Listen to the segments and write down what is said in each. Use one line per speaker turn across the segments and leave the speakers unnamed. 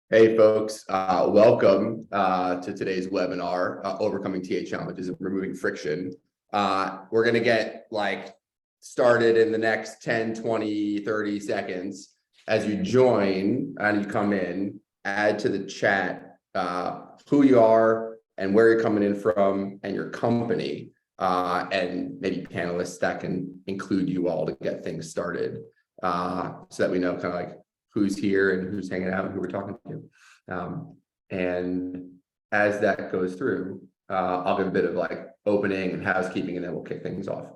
Hey folks, welcome to today's webinar, Overcoming TA Challenges and Removing Friction. We're going to get started in the next 10, 20, 30 seconds. As you join and you come in, add to the chat who you are and where you're coming in from and your company, and maybe panelists that can include you all to get things started, so that we know kind of who's here and who's hanging out and who we're talking to. And as that goes through, I'll give a bit of opening and housekeeping, and then we'll kick things off.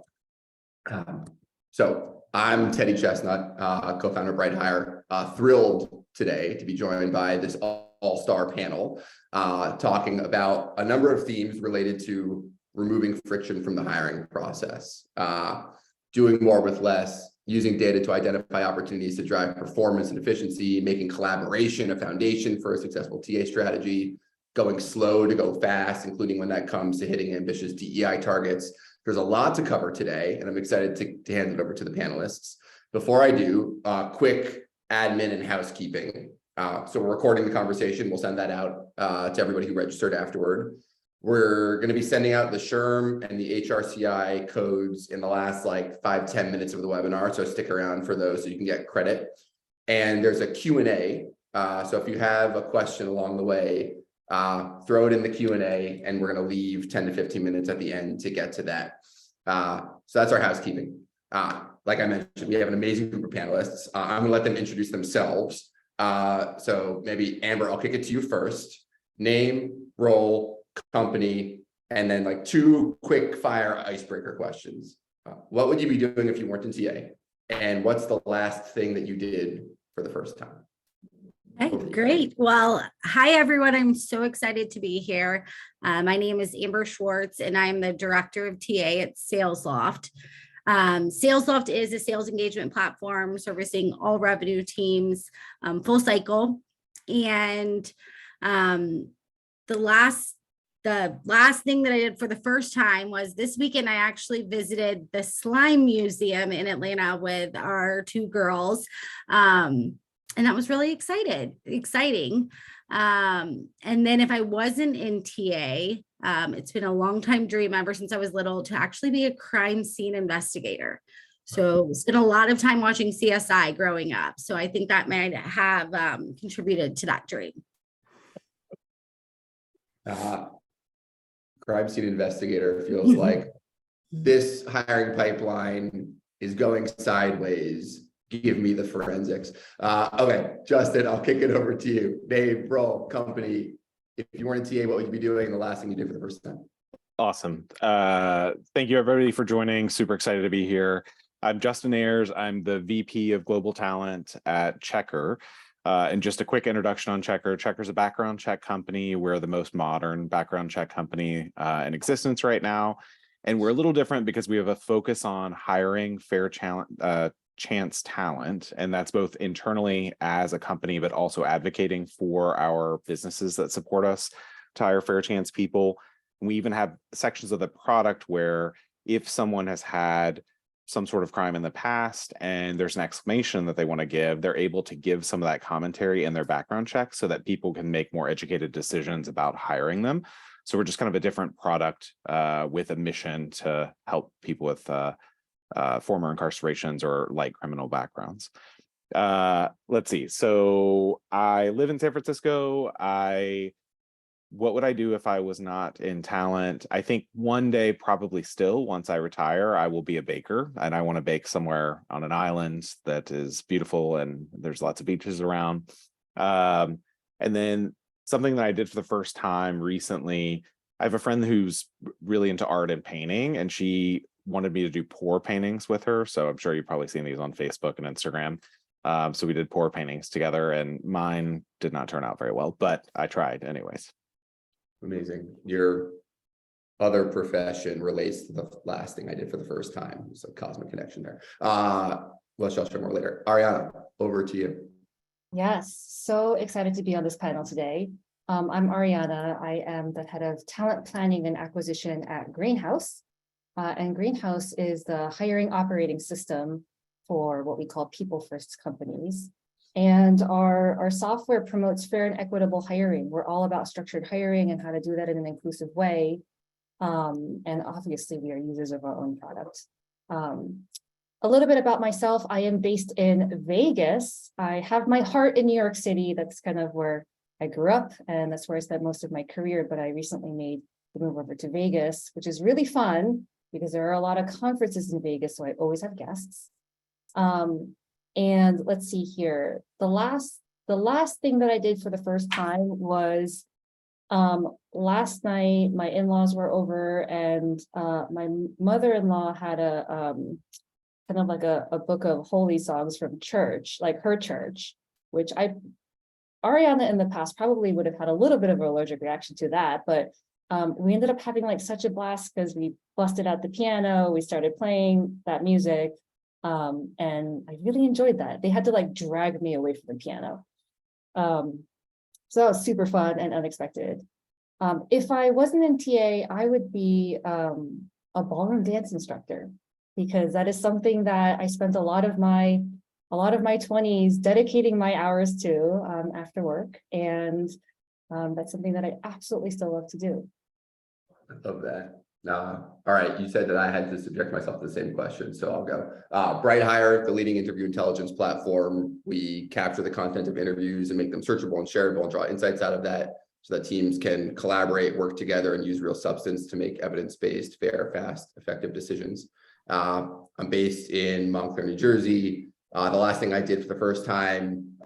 So I'm Teddy Chestnut, co-founder of Bright Hire, thrilled today to be joined by this all-star panel, talking about a number of themes related to removing friction from the hiring process, doing more with less, using data to identify opportunities to drive performance and efficiency, making collaboration a foundation for a successful TA strategy, going slow to go fast, including when that comes to hitting ambitious DEI targets. There's a lot to cover today, and I'm excited to hand it over to the panelists. Before I do, quick admin and housekeeping. So we're recording the conversation. We'll send that out to everybody who registered afterward. We're going to be sending out the SHRM and the HRCI codes in the last 5-10 minutes of the webinar. So stick around for those so you can get credit. And there's a Q&A. So if you have a question along the way, throw it in the Q&A, and we're going to leave 10 to 15 minutes at the end to get to that. So that's our housekeeping. Like I mentioned, we have an amazing group of panelists. I'm going to let them introduce themselves. So maybe Amber, I'll kick it to you first. Name, role, company, and then 2 quick fire icebreaker questions. What would you be doing if you weren't in TA? And what's the last thing that you did for the first time?
Okay, great. Well, hi, everyone. I'm so excited to be here. My name is Amber Schwartz, and I'm the director of TA at Salesloft. Salesloft is a sales engagement platform servicing all revenue teams, full cycle. And the last thing that I did for the first time was this weekend. I actually visited the Slime Museum in Atlanta with our 2 girls. And that was really exciting. And then if I wasn't in TA, it's been a long time dream ever since I was little to actually be a crime scene investigator. So spent a lot of time watching CSI growing up. So I think that might have contributed to that dream.
Crime scene investigator feels like this hiring pipeline is going sideways. Give me the forensics. Okay, Justin, I'll kick it over to you. Name, role, company. If you weren't in TA, what would you be doing? The last thing you did for the first time?
Awesome. Thank you, everybody, for joining. Super excited to be here. I'm Justin Ayers. I'm the VP of Global Talent at Checkr. And just a quick introduction on Checkr. Checkr is a background check company. We're the most modern background check company in existence right now. And we're a little different because we have a focus on hiring fair chance talent. And that's both internally as a company, but also advocating for our businesses that support us to hire fair chance people. And we even have sections of the product where if someone has had some sort of crime in the past and there's an explanation that they want to give, they're able to give some of that commentary in their background check so that people can make more educated decisions about hiring them. So we're just kind of a different product with a mission to help people with former incarcerations or light criminal backgrounds. Let's see. So I live in San Francisco. What would I do if I was not in talent? I think one day, probably still, once I retire, I will be a baker, and I want to bake somewhere on an island that is beautiful and there's lots of beaches around. And then something that I did for the first time recently, I have a friend who's really into art and painting, and she wanted me to do pour paintings with her. So I'm sure you've probably seen these on Facebook and Instagram. So we did pour paintings together, and mine did not turn out very well, but I tried anyways.
Amazing. Your other profession relates to the last thing I did for the first time. So cosmic connection there. Let's share more later. Ariana, over to you.
Yes, so excited to be on this panel today. I'm Ariana. I am the head of talent planning and acquisition at Greenhouse. And Greenhouse is the hiring operating system for what we call people first companies. And our software promotes fair and equitable hiring. We're all about structured hiring and how to do that in an inclusive way. And obviously we are users of our own product. A little bit about myself. I am based in Vegas. I have my heart in New York City. That's kind of where I grew up, and that's where I spent most of my career. But I recently made the move over to Vegas, which is really fun because there are a lot of conferences in Vegas, so I always have guests. And let's see here. The last thing that I did for the first time was last night my in-laws were over, and my mother-in-law had a kind of like a book of holy songs from church, like her church, which Ariana in the past probably would have had a little bit of an allergic reaction to that, but we ended up having like such a blast because we busted out the piano, we started playing that music, and I really enjoyed that. They had to like drag me away from the piano. So that was super fun and unexpected. If I wasn't in TA, I would be a ballroom dance instructor, because that is something that I spent a lot of my 20s dedicating my hours to after work. And that's something that I absolutely still love to do.
I love that. All right, you said that I had to subject myself to the same question, so I'll go. Bright Hire, the leading interview intelligence platform. We capture the content of interviews and make them searchable and shareable and draw insights out of that so that teams can collaborate, work together, and use real substance to make evidence-based, fair, fast, effective decisions. I'm based in Montclair, New Jersey. The last thing I did for the first time,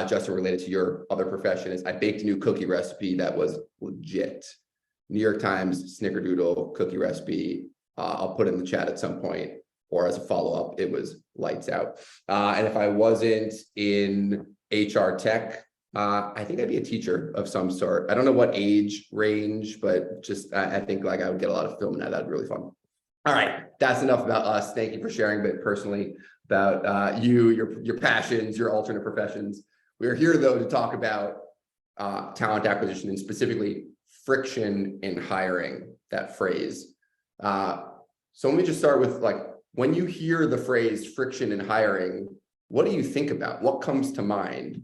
Justin, related to your other profession, is I baked a new cookie recipe that was legit. New York Times Snickerdoodle cookie recipe. I'll put it in the chat at some point, or as a follow-up. It was lights out. And if I wasn't in HR tech, I think I'd be a teacher of some sort. I don't know what age range, but just I think like I would get a lot of fulfillment out of that. That'd be really fun. All right, that's enough about us. Thank you for sharing a bit personally about your passions, your alternate professions. We're here though to talk about talent acquisition and specifically friction in hiring, that phrase. So let me just start with, like, when you hear the phrase friction in hiring, what do you think about? What comes to mind?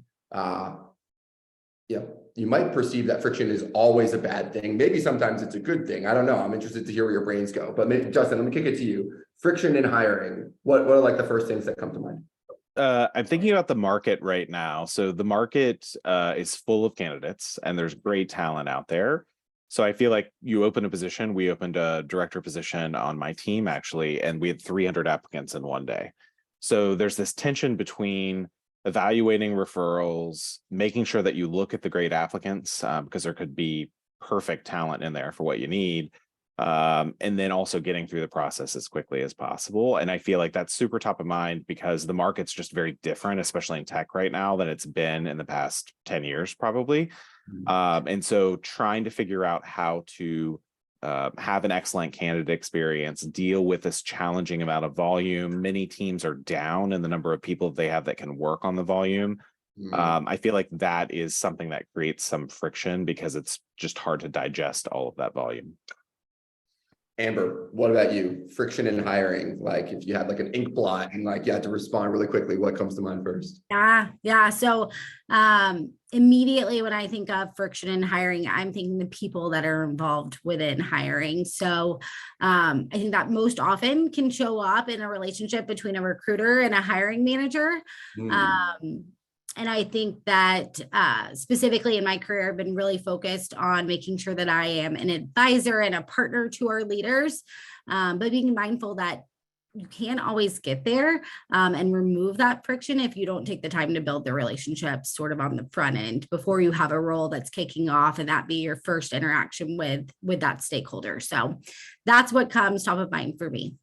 You might perceive that friction is always a bad thing. Maybe sometimes it's a good thing. I don't know. I'm interested to hear where your brains go. But maybe, Justin, let me kick it to you. Friction in hiring. What are like the first things that come to mind?
I'm thinking about the market right now. So the market is full of candidates and there's great talent out there. So I feel like you open a position. We opened a director position on my team, actually, and we had 300 applicants in one day. So there's this tension between evaluating referrals, making sure that you look at the great applicants, because there could be perfect talent in there for what you need. And then also getting through the process as quickly as possible. And I feel like that's super top of mind because the market's just very different, especially in tech right now, than it's been in the past 10 years, probably. And so trying to figure out how to have an excellent candidate experience, deal with this challenging amount of volume. Many teams are down in the number of people they have that can work on the volume. I feel like that is something that creates some friction because it's just hard to digest all of that volume.
Amber, what about you? Friction in hiring, like if you had like an ink blot and like you had to respond really quickly, what comes to mind first?
Yeah. So immediately when I think of friction in hiring, I'm thinking the people that are involved within hiring. So I think that most often can show up in a relationship between a recruiter and a hiring manager. And I think that specifically in my career, I've been really focused on making sure that I am an advisor and a partner to our leaders, but being mindful that you can't always get there and remove that friction if you don't take the time to build the relationship sort of on the front end before you have a role that's kicking off and that be your first interaction with that stakeholder. So that's what comes top of mind for me.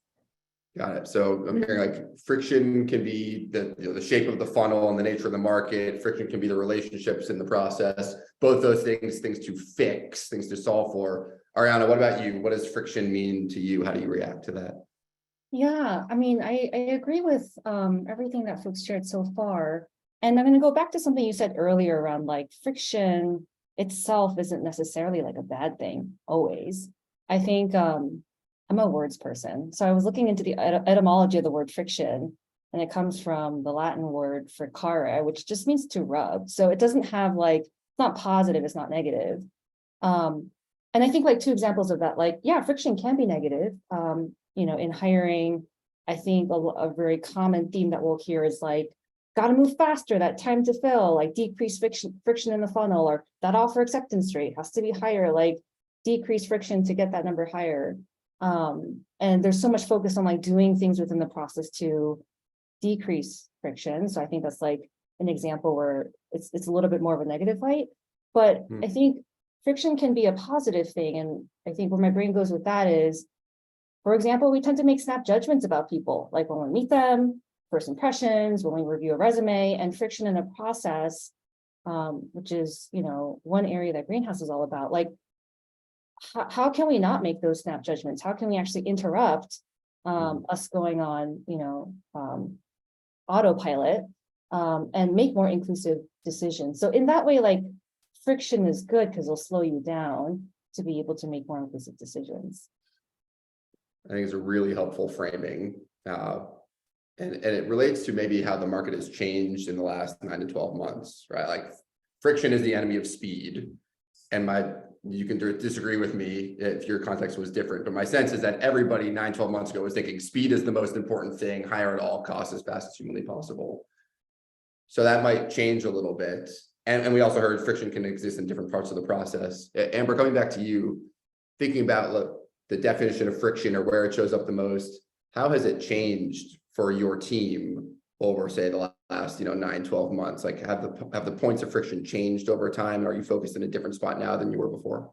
Got it. So I'm hearing like friction can be the shape of the funnel and the nature of the market. Friction can be the relationships in the process. Both those things to fix, things to solve for. Ariana, what about you? What does friction mean to you? How do you react to that?
Yeah, I mean, I agree with everything that folks shared so far. And I'm going to go back to something you said earlier around like friction itself isn't necessarily like a bad thing always. I think I'm a words person. So I was looking into the etymology of the word friction. and it comes from the Latin word for care, which just means to rub. So it doesn't have like, it's not positive, it's not negative. And I think like two examples of that, like, yeah, friction can be negative. In hiring, I think a very common theme that we'll hear is like, got to move faster, that time to fill, like decrease friction in the funnel, or that offer acceptance rate has to be higher, like decrease friction to get that number higher. And there's so much focus on like doing things within the process to decrease friction. So I think that's like an example where it's a little bit more of a negative light, but I think friction can be a positive thing. And I think where my brain goes with that is, for example, we tend to make snap judgments about people, like when we meet them, first impressions, when we review a resume, and friction in a process, which is, one area that Greenhouse is all about. Like, how can we not make those snap judgments? How can we actually interrupt us going on, autopilot and make more inclusive decisions? So in that way, like, friction is good because it'll slow you down to be able to make more inclusive decisions.
I think it's a really helpful framing. And it relates to maybe how the market has changed in the last 9 to 12 months, right? Like friction is the enemy of speed. And you can disagree with me if your context was different, but my sense is that everybody 9, 12 months ago was thinking speed is the most important thing, hire at all costs as fast as humanly possible. So that might change a little bit. And we also heard friction can exist in different parts of the process. Amber, coming back to you, thinking about the definition of friction or where it shows up the most, how has it changed for your team over, say, the last 9, 12 months? Like, have the points of friction changed over time? Are you focused in a different spot now than you were before?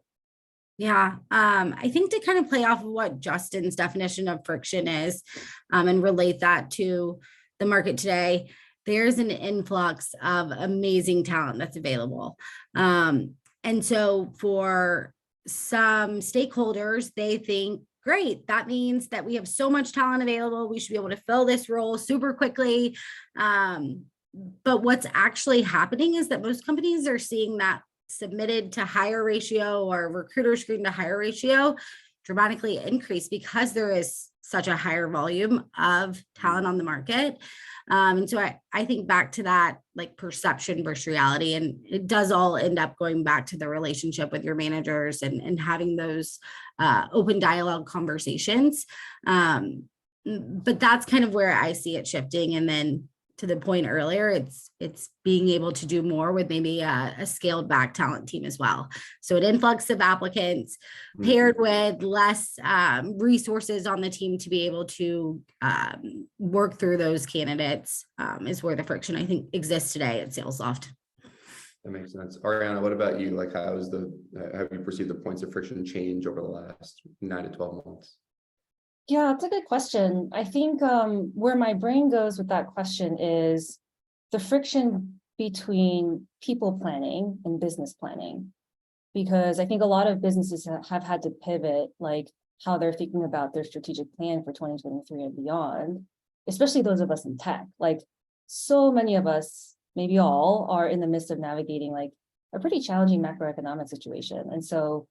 Yeah, I think to kind of play off of what Justin's definition of friction is, and relate that to the market today, there's an influx of amazing talent that's available. And so for some stakeholders, they think, great, that means that we have so much talent available, we should be able to fill this role super quickly. But what's actually happening is that most companies are seeing that submitted to hire ratio or recruiter screen to hire ratio dramatically increase because there is such a higher volume of talent on the market. And so I think back to that, like, perception versus reality, and it does all end up going back to the relationship with your managers and having those open dialogue conversations. But that's kind of where I see it shifting. And then to the point earlier, it's being able to do more with maybe a scaled back talent team as well. So an influx of applicants paired with less resources on the team to be able to work through those candidates is where the friction, I think, exists today at Salesloft.
That makes sense. Ariana, what about you? Like, have you perceived the points of friction change over the last 9 to 12 months?
Yeah, it's a good question. I think where my brain goes with that question is the friction between people planning and business planning, because I think a lot of businesses have had to pivot, like how they're thinking about their strategic plan for 2023 and beyond, especially those of us in tech. Like, so many of us, maybe all, are in the midst of navigating like a pretty challenging macroeconomic situation. And so,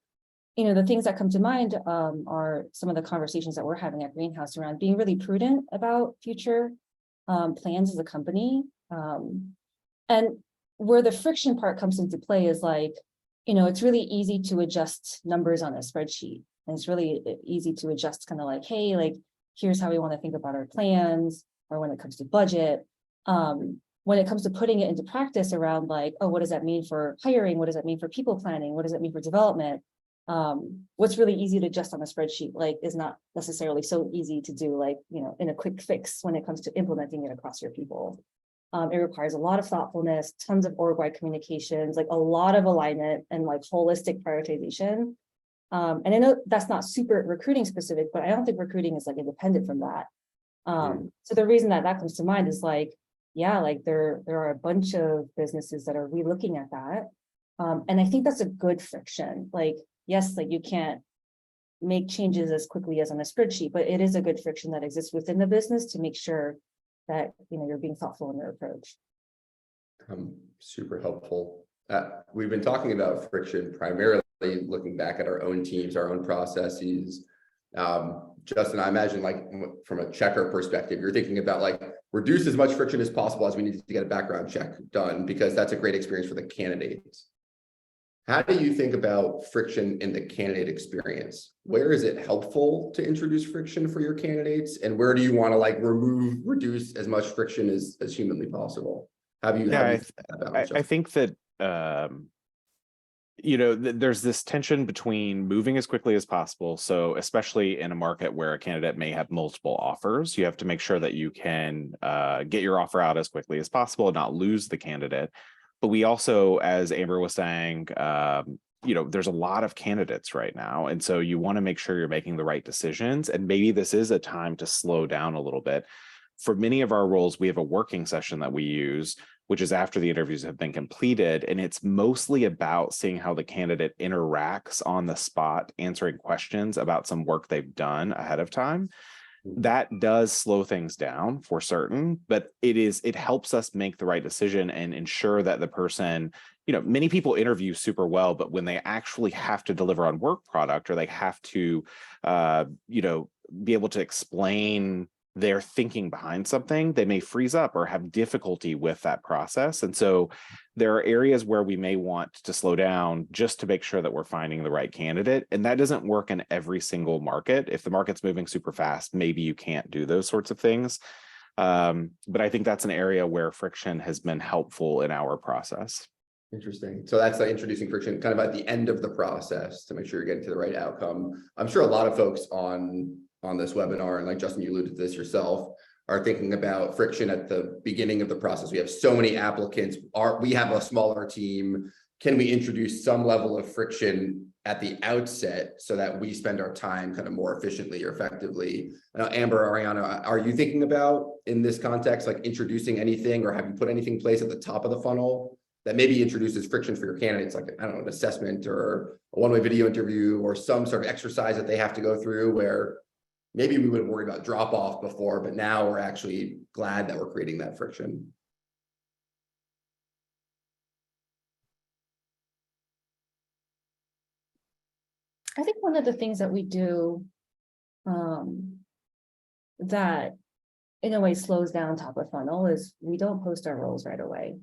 the things that come to mind are some of the conversations that we're having at Greenhouse around being really prudent about future plans as a company. And where the friction part comes into play is like, it's really easy to adjust numbers on a spreadsheet. And it's really easy to adjust kind of like, hey, like, here's how we want to think about our plans, or when it comes to budget. When it comes to putting it into practice around like, oh, what does that mean for hiring? What does that mean for people planning? What does that mean for development? What's really easy to adjust on a spreadsheet, like, is not necessarily so easy to do, like, in a quick fix when it comes to implementing it across your people. It requires a lot of thoughtfulness, tons of org-wide communications, like a lot of alignment and like holistic prioritization. And I know that's not super recruiting specific, but I don't think recruiting is like independent from that. So the reason that comes to mind is like, yeah, like there are a bunch of businesses that are relooking at that. And I think that's a good friction. Like, yes, like you can't make changes as quickly as on a spreadsheet, but it is a good friction that exists within the business to make sure that, you're being thoughtful in your approach.
Super helpful. We've been talking about friction primarily looking back at our own teams, our own processes. Justin, I imagine, like, from a Checkr perspective, you're thinking about like reduce as much friction as possible as we need to get a background check done, because that's a great experience for the candidates. How do you think about friction in the candidate experience? Where is it helpful to introduce friction for your candidates? And where do you want to like reduce as much friction as humanly possible?
I think that, there's this tension between moving as quickly as possible. So especially in a market where a candidate may have multiple offers, you have to make sure that you can get your offer out as quickly as possible and not lose the candidate. But we also, as Amber was saying, there's a lot of candidates right now. And so you want to make sure you're making the right decisions. And maybe this is a time to slow down a little bit. For many of our roles, we have a working session that we use, which is after the interviews have been completed. And it's mostly about seeing how the candidate interacts on the spot, answering questions about some work they've done ahead of time. That does slow things down for certain, but it helps us make the right decision and ensure that the person, many people interview super well, but when they actually have to deliver on work product, or they have to, be able to explain their thinking behind something, they may freeze up or have difficulty with that process. And so there are areas where we may want to slow down just to make sure that we're finding the right candidate. And that doesn't work in every single market. If the market's moving super fast, maybe you can't do those sorts of things. But I think that's an area where friction has been helpful in our process.
Interesting. So that's like introducing friction kind of at the end of the process to make sure you're getting to the right outcome. I'm sure a lot of folks on this webinar, and like Justin, you alluded to this yourself, are thinking about friction at the beginning of the process. We have so many applicants. We have a smaller team. Can we introduce some level of friction at the outset so that we spend our time kind of more efficiently or effectively? Amber, Ariana, are you thinking about in this context, like introducing anything, or have you put anything in place at the top of the funnel that maybe introduces friction for your candidates, like, I don't know, an assessment or a one-way video interview or some sort of exercise that they have to go through where maybe we would have worried about drop off before, but now we're actually glad that we're creating that friction?
I think one of the things that we do that in a way slows down top of funnel is we don't post our roles right away.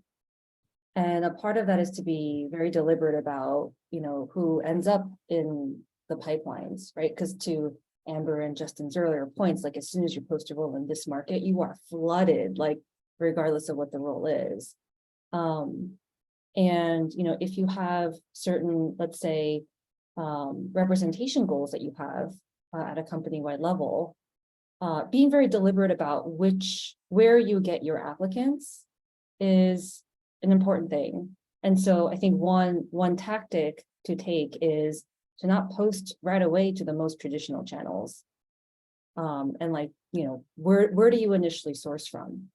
And a part of that is to be very deliberate about, who ends up in the pipelines, right? Because to Amber and Justin's earlier points, like as soon as you post a role in this market, you are flooded, like regardless of what the role is. And, if you have certain, let's say, representation goals that you have at a company-wide level, being very deliberate about where you get your applicants is an important thing. And so I think one tactic to take is to not post right away to the most traditional channels. And where do you initially source from?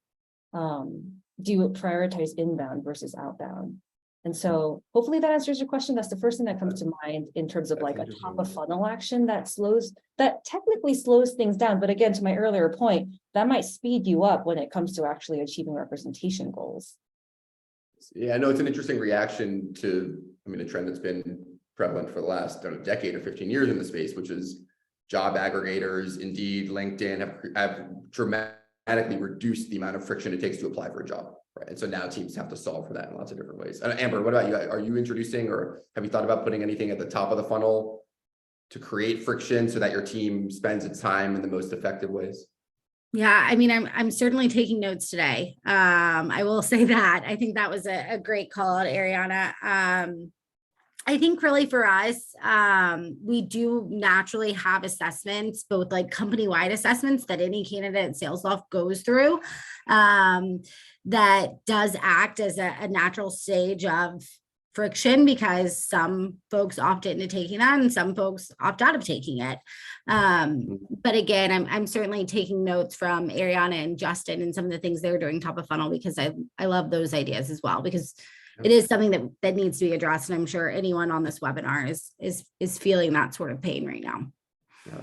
Do you prioritize inbound versus outbound? And so hopefully that answers your question. That's the first thing that comes to mind in terms of like a top of funnel action that technically slows things down. But again, to my earlier point, that might speed you up when it comes to actually achieving representation goals.
Yeah, I know it's an interesting reaction to, a trend that's been prevalent for the last decade or 15 years in the space, which is job aggregators, Indeed, LinkedIn have dramatically reduced the amount of friction it takes to apply for a job, right? And so now teams have to solve for that in lots of different ways. Amber, what about you? Are you introducing, or have you thought about putting anything at the top of the funnel to create friction so that your team spends its time in the most effective ways?
Yeah, I'm certainly taking notes today. I will say that. I think that was a great call out, Ariana. I think really for us, we do naturally have assessments, both like company-wide assessments that any candidate at Salesloft goes through, that does act as a natural stage of friction, because some folks opt into taking that and some folks opt out of taking it. But again, I'm certainly taking notes from Ariana and Justin and some of the things they're doing top of funnel, because I love those ideas as well, because it is something that needs to be addressed. And I'm sure anyone on this webinar is feeling that sort of pain right now.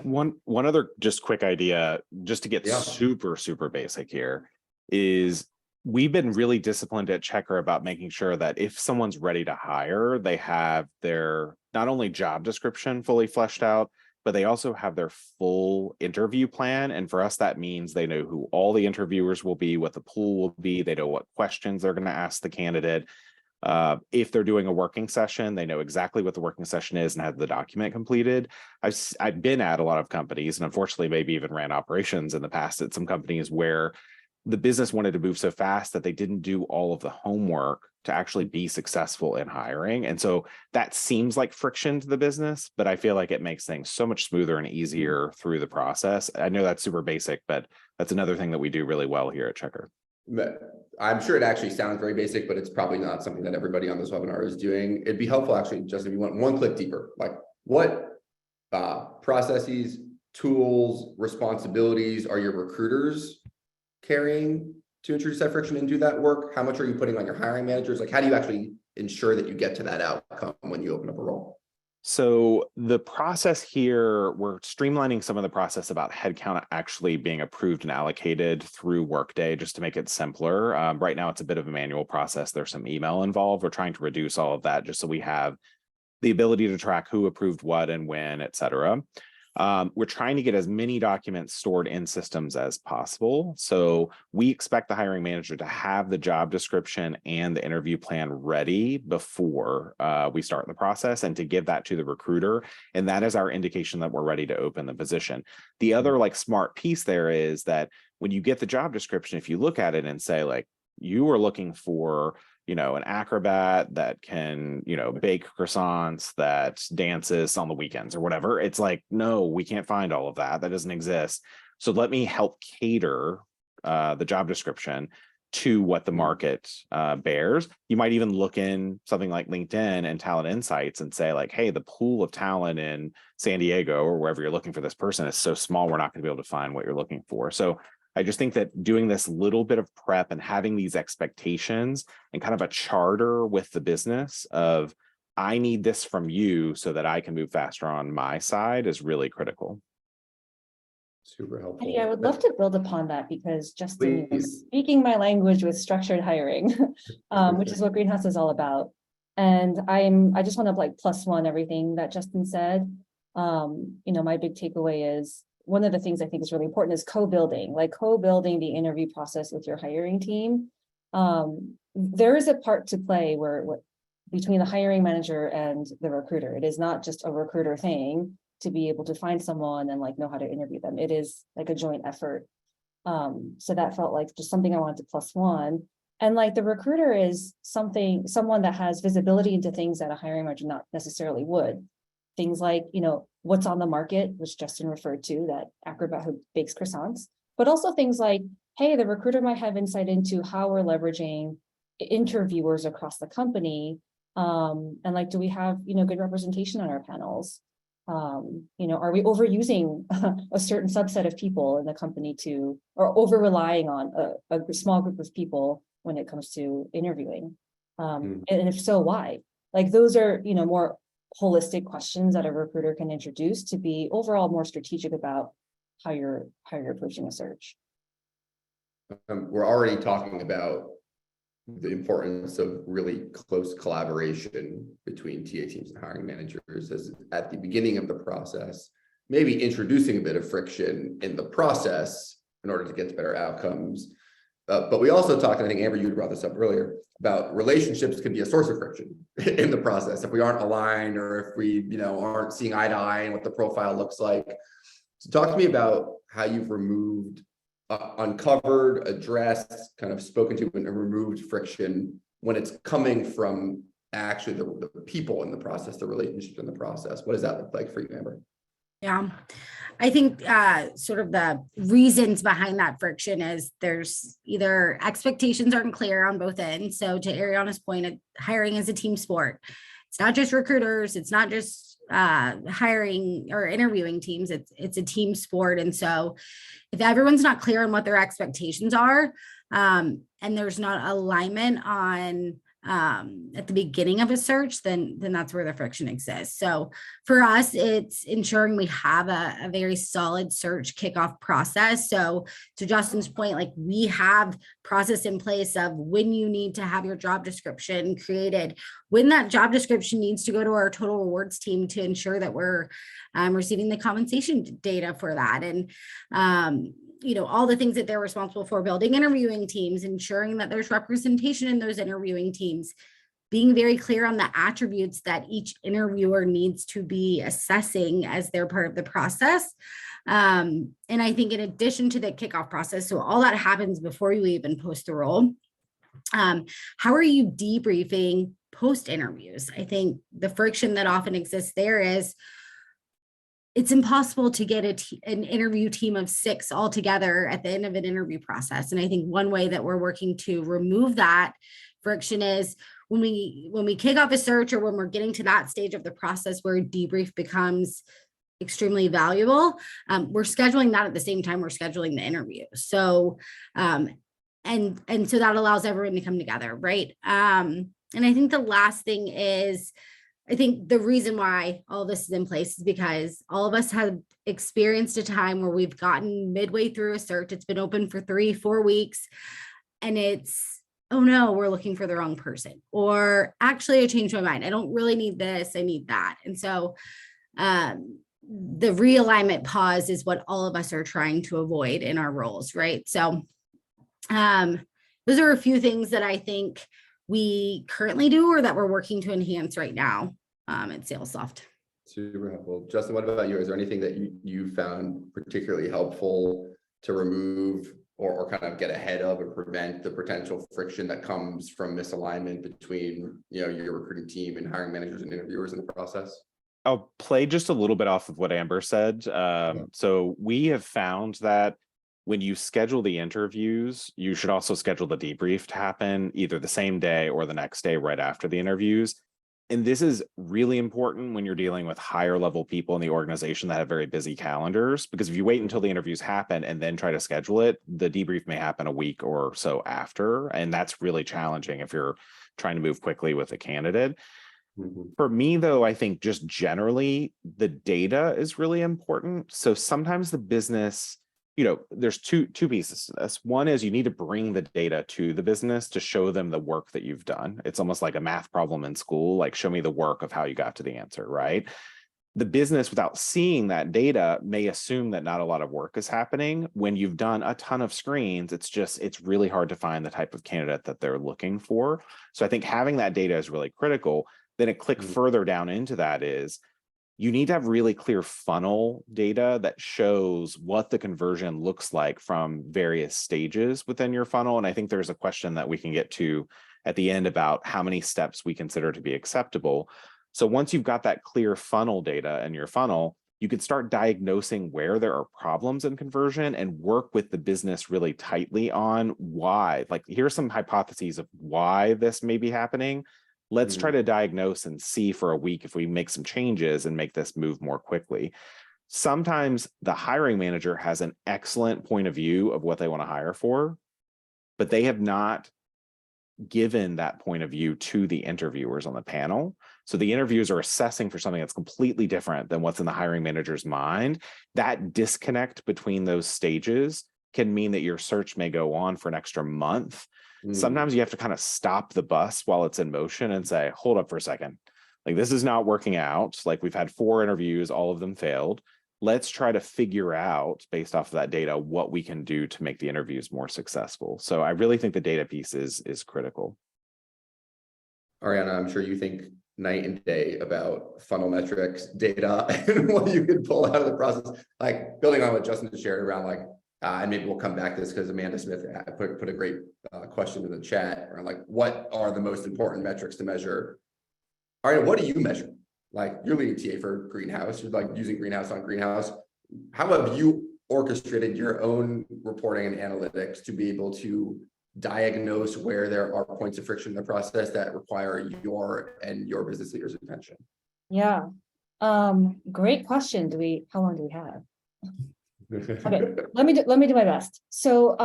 One other just quick idea, just to get super, super basic here, is we've been really disciplined at Checkr about making sure that if someone's ready to hire, they have their not only job description fully fleshed out, but they also have their full interview plan. And for us, that means they know who all the interviewers will be, what the pool will be. They know what questions they're going to ask the candidate. If they're doing a working session, they know exactly what the working session is and have the document completed. I've been at a lot of companies, and unfortunately maybe even ran operations in the past at some companies where the business wanted to move so fast that they didn't do all of the homework to actually be successful in hiring. And so that seems like friction to the business, but I feel like it makes things so much smoother and easier through the process. I know that's super basic, but that's another thing that we do really well here at Checkr.
I'm sure it actually sounds very basic, but it's probably not something that everybody on this webinar is doing. It'd be helpful actually, just if you want one click deeper, like what processes, tools, responsibilities are your recruiters carrying to introduce that friction and do that work? How much are you putting on your hiring managers? Like, how do you actually ensure that you get to that outcome when you open up a role?
So the process here, we're streamlining some of the process about headcount actually being approved and allocated through Workday just to make it simpler. Right now, it's a bit of a manual process. There's some email involved. We're trying to reduce all of that just so we have the ability to track who approved what and when, et cetera. We're trying to get as many documents stored in systems as possible. So we expect the hiring manager to have the job description and the interview plan ready before we start the process, and to give that to the recruiter. And that is our indication that we're ready to open the position. The other like smart piece there is that when you get the job description, if you look at it and say like, you are looking for, you know, an acrobat that can, you know, bake croissants, that dances on the weekends or whatever. It's like, no, we can't find all of that. That doesn't exist. So let me help cater the job description to what the market bears. You might even look in something like LinkedIn and Talent Insights and say like, hey, the pool of talent in San Diego or wherever you're looking for this person is so small, we're not going to be able to find what you're looking for. So I just think that doing this little bit of prep and having these expectations and kind of a charter with the business of, I need this from you so that I can move faster on my side is really critical.
Super helpful.
Yeah, I would love to build upon that because Justin is
Please.
speaking my language with structured hiring, which is what Greenhouse is all about. And I just want to like +1 everything that Justin said. You know, my big takeaway is one of the things I think is really important is co-building the interview process with your hiring team. There is a part to play where between the hiring manager and the recruiter. It is not just a recruiter thing to be able to find someone and like know how to interview them. It is like a joint effort. So that felt like just something I wanted to +1. And like the recruiter is someone that has visibility into things that a hiring manager not necessarily would. Things like, you know, what's on the market, which Justin referred to, that acrobat who bakes croissants, but also things like, hey, the recruiter might have insight into how we're leveraging interviewers across the company. And like, do we have, you know, good representation on our panels? You know, are we overusing a certain subset of people in the company or over relying on a small group of people when it comes to interviewing? And if so, why? Like those are, you know, more holistic questions that a recruiter can introduce to be overall more strategic about how you're approaching a search.
We're already talking about the importance of really close collaboration between TA teams and hiring managers as at the beginning of the process, maybe introducing a bit of friction in the process in order to get to better outcomes. But we also talked, and I think Amber, you brought this up earlier, about relationships can be a source of friction in the process if we aren't aligned or if we, you know, aren't seeing eye to eye and what the profile looks like. So talk to me about how you've removed, uncovered, addressed, kind of spoken to and removed friction when it's coming from actually the people in the process, the relationships in the process. What does that look like for you, Amber?
Yeah, I think sort of the reasons behind that friction is there's either expectations aren't clear on both ends. So to Ariana's point, hiring is a team sport. It's not just recruiters. It's not just hiring or interviewing teams. It's a team sport. And so if everyone's not clear on what their expectations are, and there's not alignment on at the beginning of a search, then that's where the friction exists. So for us, it's ensuring we have a very solid search kickoff process. So to Justin's point, like we have process in place of when you need to have your job description created, when that job description needs to go to our total rewards team to ensure that we're receiving the compensation data for that. And all the things that they're responsible for, building interviewing teams, ensuring that there's representation in those interviewing teams, being very clear on the attributes that each interviewer needs to be assessing as they're part of the process. And I think in addition to the kickoff process, so all that happens before you even post the role. How are you debriefing post interviews? I think the friction that often exists there is it's impossible to get an interview team of 6 all together at the end of an interview process. And I think one way that we're working to remove that friction is when we kick off a search, or when we're getting to that stage of the process where debrief becomes extremely valuable, we're scheduling that at the same time we're scheduling the interview. So and so that allows everyone to come together, right? And I think the last thing is, I think the reason why all this is in place is because all of us have experienced a time where we've gotten midway through a search. It's been open for 3-4 weeks, and it's, oh no, we're looking for the wrong person. Or actually, I changed my mind. I don't really need this. I need that. And so the realignment pause is what all of us are trying to avoid in our roles, right? So those are a few things that I think we currently do, or that we're working to enhance right now at Salesloft.
Super helpful. Justin, what about you? Is there anything that you found particularly helpful to remove or kind of get ahead of or prevent the potential friction that comes from misalignment between your recruiting team and hiring managers and interviewers in the process?
I'll play just a little bit off of what Amber said. So we have found that when you schedule the interviews, you should also schedule the debrief to happen either the same day or the next day right after the interviews. And this is really important when you're dealing with higher level people in the organization that have very busy calendars, because if you wait until the interviews happen and then try to schedule it, the debrief may happen a week or so after. And that's really challenging if you're trying to move quickly with a candidate. For me, though, I think just generally the data is really important. So sometimes the business, there's two pieces to this. One is you need to bring the data to the business to show them the work that you've done. It's almost like a math problem in school, like show me the work of how you got to the answer, right? The business, without seeing that data, may assume that not a lot of work is happening. When you've done a ton of screens, it's really hard to find the type of candidate that they're looking for. So I think having that data is really critical. Then a click further down into that is you need to have really clear funnel data that shows what the conversion looks like from various stages within your funnel. And I think there's a question that we can get to at the end about how many steps we consider to be acceptable. So once you've got that clear funnel data in your funnel, you can start diagnosing where there are problems in conversion and work with the business really tightly on why. Like, here's some hypotheses of why this may be happening. Let's try to diagnose and see for a week if we make some changes and make this move more quickly. Sometimes the hiring manager has an excellent point of view of what they want to hire for, but they have not given that point of view to the interviewers on the panel. So the interviewers are assessing for something that's completely different than what's in the hiring manager's mind. That disconnect between those stages can mean that your search may go on for an extra month. Sometimes you have to kind of stop the bus while it's in motion and say, hold up for a second. Like, this is not working out. Like, we've had 4 interviews, all of them failed. Let's try to figure out, based off of that data, what we can do to make the interviews more successful. So I really think the data piece is critical.
Ariana, I'm sure you think night and day about funnel metrics, data, and what you can pull out of the process. Like, building on what Justin shared around and maybe we'll come back to this because Amanda Smith put a great question in the chat around what are the most important metrics to measure? All right, what do you measure? You're leading TA for Greenhouse, you're using Greenhouse on Greenhouse. How have you orchestrated your own reporting and analytics to be able to diagnose where there are points of friction in the process that require your business leaders' attention?
Yeah, great question. How long do we have? Okay, let me do my best. So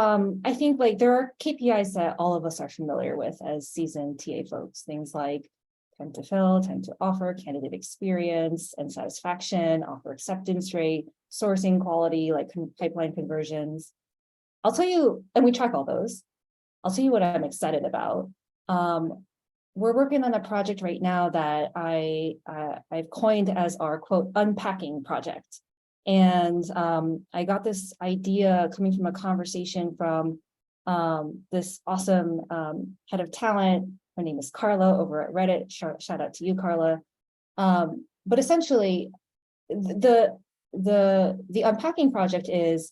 I think like there are KPIs that all of us are familiar with as seasoned TA folks, things like time to fill, time to offer, candidate experience and satisfaction, offer acceptance rate, sourcing quality, like pipeline conversions. I'll tell you, and we track all those. I'll tell you what I'm excited about. We're working on a project right now that I've coined as our quote unpacking project. And I got this idea coming from a conversation from this awesome head of talent. Her name is Carla over at Reddit. Shout out to you, Carla. But essentially, the unpacking project is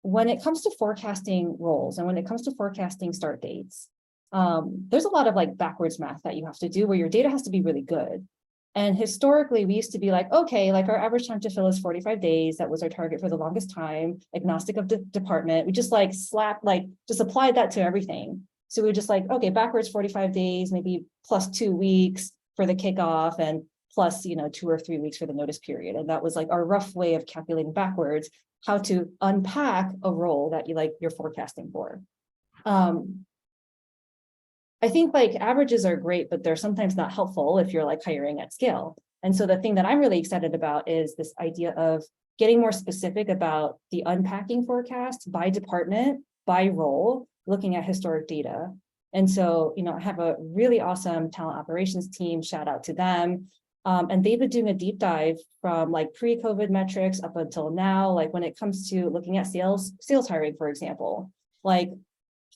when it comes to forecasting roles and when it comes to forecasting start dates, there's a lot of like backwards math that you have to do where your data has to be really good. And historically, we used to be like, okay, like our average time to fill is 45 days. That was our target for the longest time, agnostic of department. We just like just applied that to everything. So we were just like, okay, backwards 45 days, maybe plus 2 weeks for the kickoff and plus, 2 or 3 weeks for the notice period. And that was like our rough way of calculating backwards how to unpack a role that you're forecasting for. I think like averages are great, but they're sometimes not helpful if you're like hiring at scale. And so the thing that I'm really excited about is this idea of getting more specific about the unpacking forecast by department, by role, looking at historic data. And so, I have a really awesome talent operations team, shout out to them. And they've been doing a deep dive from like pre-COVID metrics up until now, like when it comes to looking at sales hiring, for example, like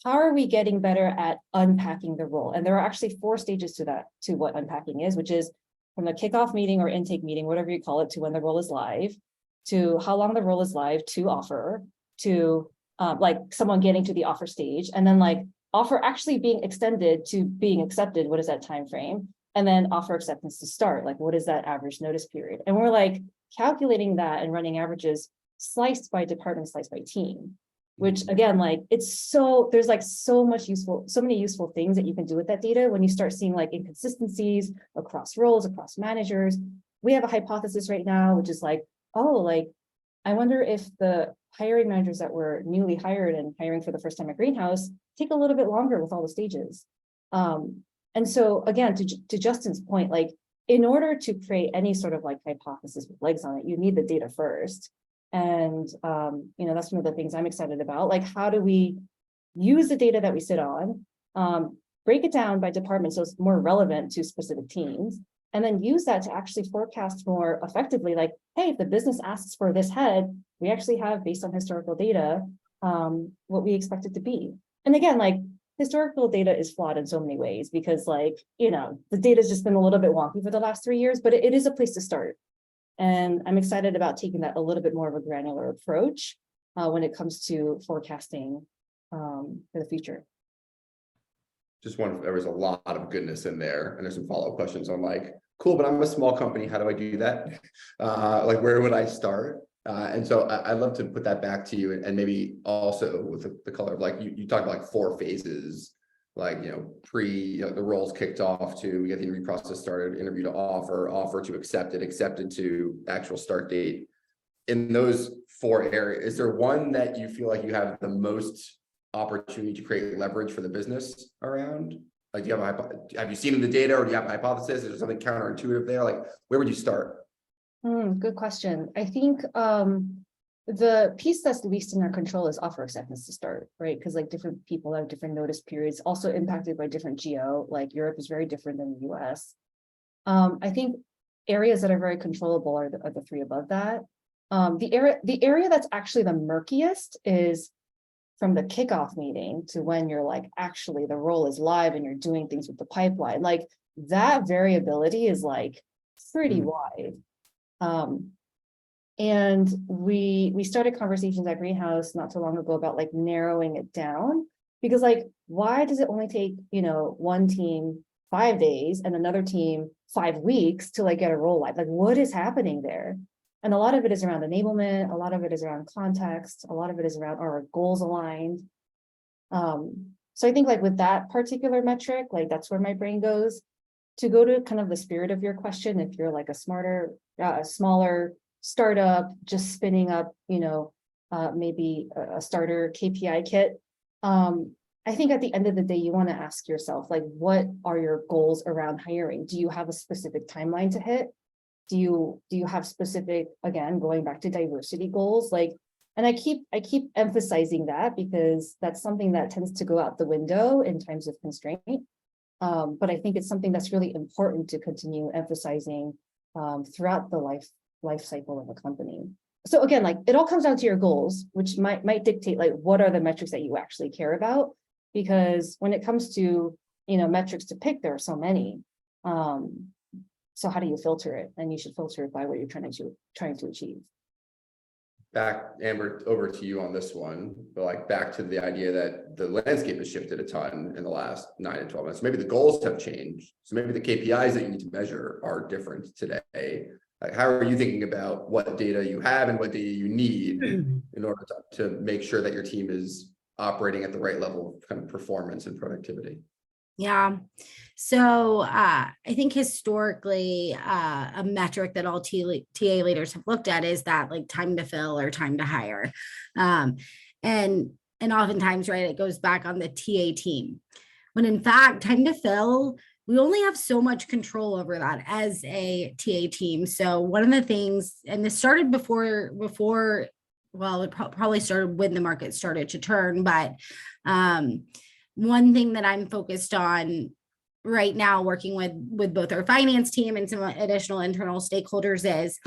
how are we getting better at unpacking the role? And there are actually 4 stages to what unpacking is, which is from the kickoff meeting or intake meeting, whatever you call it, to when the role is live, to how long the role is live, to offer, to like someone getting to the offer stage, and then like offer actually being extended to being accepted. What is that time frame? And then offer acceptance to start. Like, what is that average notice period? And we're like calculating that and running averages sliced by department, sliced by team. Which again, like there's like so many useful things that you can do with that data when you start seeing like inconsistencies across roles, across managers. We have a hypothesis right now, which is like, oh, like, I wonder if the hiring managers that were newly hired and hiring for the first time at Greenhouse take a little bit longer with all the stages. And so again, to Justin's point, like in order to create any sort of like hypothesis with legs on it, you need the data first. And, that's one of the things I'm excited about. Like, how do we use the data that we sit on, break it down by department so it's more relevant to specific teams, and then use that to actually forecast more effectively. Like, hey, if the business asks for this head, we actually have, based on historical data, what we expect it to be. And again, like, historical data is flawed in so many ways because like, the data has just been a little bit wonky for the last 3 years, but it is a place to start. And I'm excited about taking that a little bit more of a granular approach when it comes to forecasting for the future.
There was a lot of goodness in there, and there's some follow-up questions. I'm like, cool, but I'm a small company. How do I do that? Like, where would I start? And so I'd love to put that back to you, and maybe also with the color of like you talked about like 4 phases. Like, the roles kicked off to, we get the interview process started, interview to offer to accepted to actual start date. In those 4 areas, is there one that you feel like you have the most opportunity to create leverage for the business around? Like, have you seen the data, or do you have a hypothesis? Is there something counterintuitive there? Like, where would you start?
Good question. I think the piece that's least in our control is offer acceptance to start, right? Because like different people have different notice periods, also impacted by different geo. Like Europe is very different than the US. I think areas that are very controllable are the 3 above that. The area that's actually the murkiest is from the kickoff meeting to when you're like, actually the role is live and you're doing things with the pipeline. Like that variability is like pretty wide. And we started conversations at Greenhouse not too long ago about like narrowing it down, because like, why does it only take, one team 5 days and another team 5 weeks to like get a role live? Like, what is happening there? And a lot of it is around enablement. A lot of it is around context. A lot of it is around our goals aligned. So I think like with that particular metric, like that's where my brain goes. To go to kind of the spirit of your question, if you're like a smaller startup, just spinning up, maybe a starter KPI kit. I think at the end of the day, you want to ask yourself, like, what are your goals around hiring? Do you have a specific timeline to hit? Do you have specific, again, going back to diversity goals? Like, and I keep emphasizing that because that's something that tends to go out the window in times of constraint. But I think it's something that's really important to continue emphasizing throughout the life cycle of a company. So again, like, it all comes down to your goals, which might dictate like what are the metrics that you actually care about. Because when it comes to, metrics to pick, there are so many. So how do you filter it? And you should filter it by what you're trying to achieve.
Back, Amber, over to you on this one, but like back to the idea that the landscape has shifted a ton in the last 9 to 12 months. Maybe the goals have changed. So maybe the KPIs that you need to measure are different today. Like, how are you thinking about what data you have and what data you need in order to make sure that your team is operating at the right level of kind of performance and productivity?
Yeah. So I think historically, a metric that all TA leaders have looked at is that like time to fill or time to hire. And oftentimes, right, it goes back on the TA team. When in fact, time to fill, we only have so much control over that as a TA team. So one of the things, and this started before, well, it probably started when the market started to turn, but one thing that I'm focused on right now, working with both our finance team and some additional internal stakeholders, is,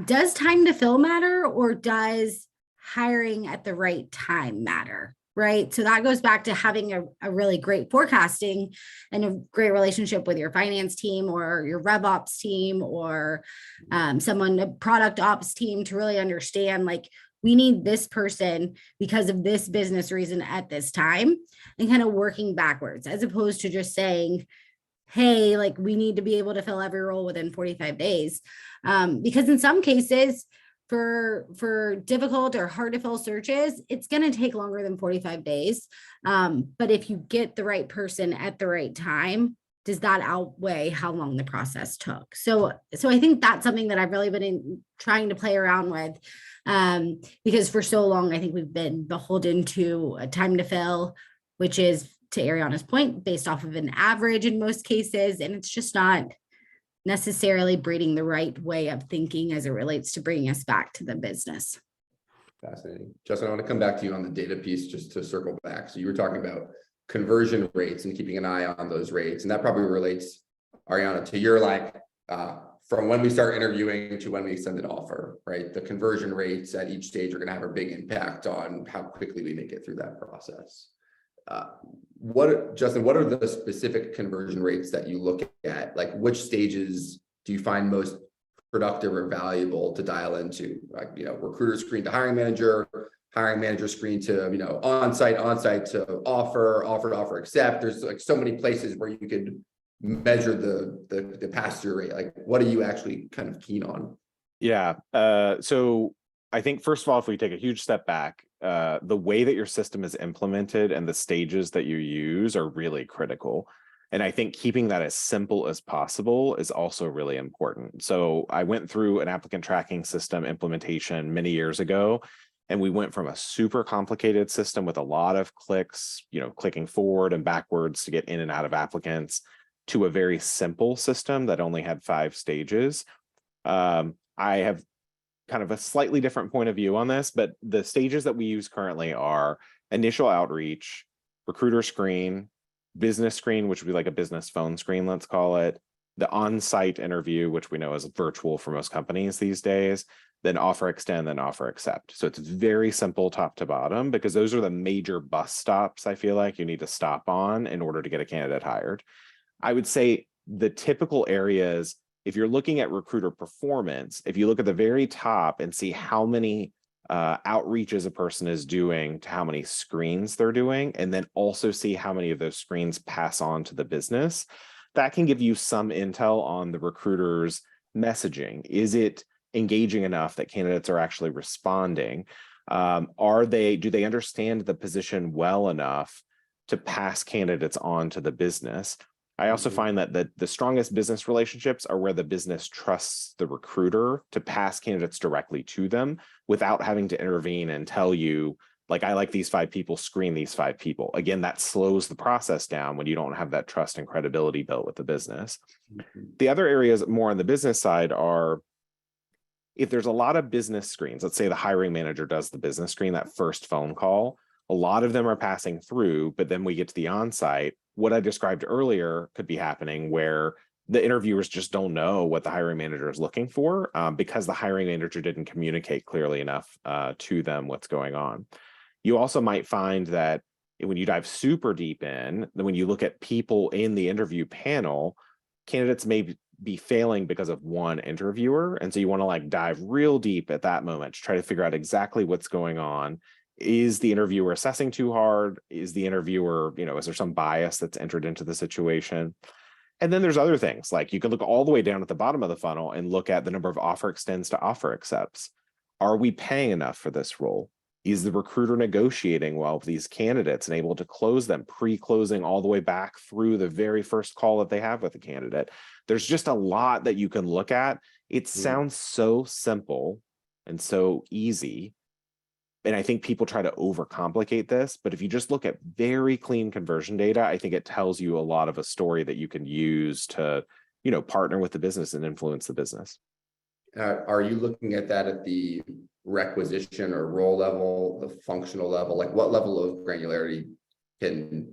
does time to fill matter, or does hiring at the right time matter? Right. So that goes back to having a really great forecasting and a great relationship with your finance team or your rev ops team or a product ops team to really understand, like, we need this person because of this business reason at this time, and kind of working backwards, as opposed to just saying, hey, like, we need to be able to fill every role within 45 days. Because in some cases, for difficult or hard to fill searches, it's going to take longer than 45 days. But if you get the right person at the right time, does that outweigh how long the process took? So I think that's something that I've really been trying to play around with, because for so long, I think we've been beholden to a time to fill, which is, to Ariana's point, based off of an average in most cases. And it's just not necessarily breeding the right way of thinking as it relates to bringing us back to the business.
Fascinating. Justin, I want to come back to you on the data piece just to circle back. So you were talking about conversion rates and keeping an eye on those rates. And that probably relates, Ariana, to your from when we start interviewing to when we send an offer, right? The conversion rates at each stage are going to have a big impact on how quickly we make it through that process. Justin, what are the specific conversion rates that you look at? Like, which stages do you find most productive or valuable to dial into? Like, recruiter screen to hiring manager screen to, on-site to offer, accept. There's like so many places where you could measure the pass-through rate. Like, what are you actually kind of keen on?
Yeah. So I think, first of all, if we take a huge step back, the way that your system is implemented and the stages that you use are really critical. And I think keeping that as simple as possible is also really important. So I went through an applicant tracking system implementation many years ago, and we went from a super complicated system with a lot of clicks, clicking forward and backwards to get in and out of applicants, to a very simple system that only had 5 stages. I have kind of a slightly different point of view on this, but the stages that we use currently are initial outreach, recruiter screen, business screen, which would be like a business phone screen, let's call it, the on-site interview, which we know is virtual for most companies these days, then offer extend, then offer accept. So it's very simple top to bottom, because those are the major bus stops I feel like you need to stop on in order to get a candidate hired. I would say the typical areas, if you're looking at recruiter performance, if you look at the very top and see how many outreaches a person is doing to how many screens they're doing, and then also see how many of those screens pass on to the business, that can give you some intel on the recruiter's messaging. Is it engaging enough that candidates are actually responding? Do they understand the position well enough to pass candidates on to the business? I also find that the strongest business relationships are where the business trusts the recruiter to pass candidates directly to them without having to intervene and tell you, like, I like these 5 people, screen these 5 people. Again, that slows the process down when you don't have that trust and credibility built with the business. The other areas more on the business side are, if there's a lot of business screens, let's say the hiring manager does the business screen, that first phone call, a lot of them are passing through, but then we get to the on-site. What I described earlier could be happening where the interviewers just don't know what the hiring manager is looking for because the hiring manager didn't communicate clearly enough to them what's going on. You also might find that when you dive super deep in, then when you look at people in the interview panel, candidates may be failing because of one interviewer. And so you want to like dive real deep at that moment to try to figure out exactly what's going on. Is the interviewer assessing too hard? Is the interviewer, is there some bias that's entered into the situation? And then there's other things, like you can look all the way down at the bottom of the funnel and look at the number of offer extends to offer accepts. Are we paying enough for this role? Is the recruiter negotiating well with these candidates and able to close them, pre-closing all the way back through the very first call that they have with the candidate? There's just a lot that you can look at. It sounds so simple and so easy. And I think people try to overcomplicate this, but if you just look at very clean conversion data, I think it tells you a lot of a story that you can use to, partner with the business and influence the business.
Are you looking at that at the requisition or role level, the functional level? Like what level of granularity can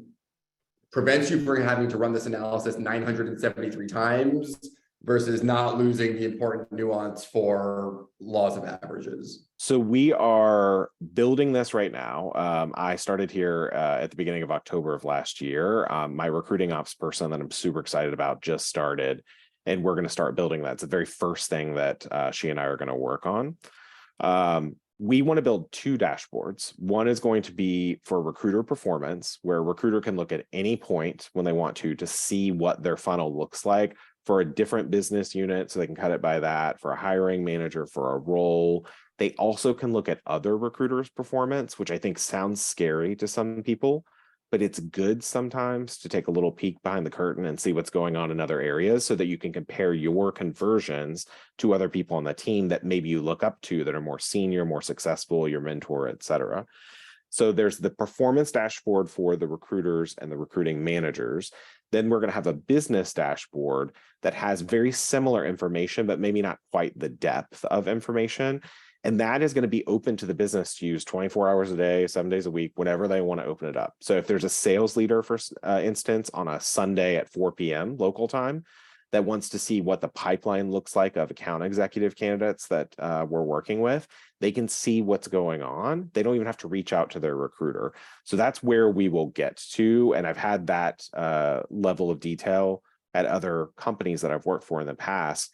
prevent you from having to run this analysis 973 times versus not losing the important nuance for laws of averages?
So we are building this right now. I started here at the beginning of October of last year. My recruiting ops person that I'm super excited about just started, and we're going to start building that. It's the very first thing that she and I are going to work on. We want to build 2 dashboards. One is going to be for recruiter performance, where a recruiter can look at any point when they want to see what their funnel looks like for a different business unit, so they can cut it by that, for a hiring manager, for a role. They also can look at other recruiters' performance, which I think sounds scary to some people, but it's good sometimes to take a little peek behind the curtain and see what's going on in other areas so that you can compare your conversions to other people on the team that maybe you look up to that are more senior, more successful, your mentor, et cetera. So there's the performance dashboard for the recruiters and the recruiting managers. Then we're going to have a business dashboard that has very similar information, but maybe not quite the depth of information. And that is going to be open to the business to use 24 hours a day, 7 days a week, whenever they want to open it up. So if there's a sales leader, for instance, on a Sunday at 4 p.m. local time that wants to see what the pipeline looks like of account executive candidates that we're working with, they can see what's going on. They don't even have to reach out to their recruiter. So that's where we will get to. And I've had that level of detail at other companies that I've worked for in the past.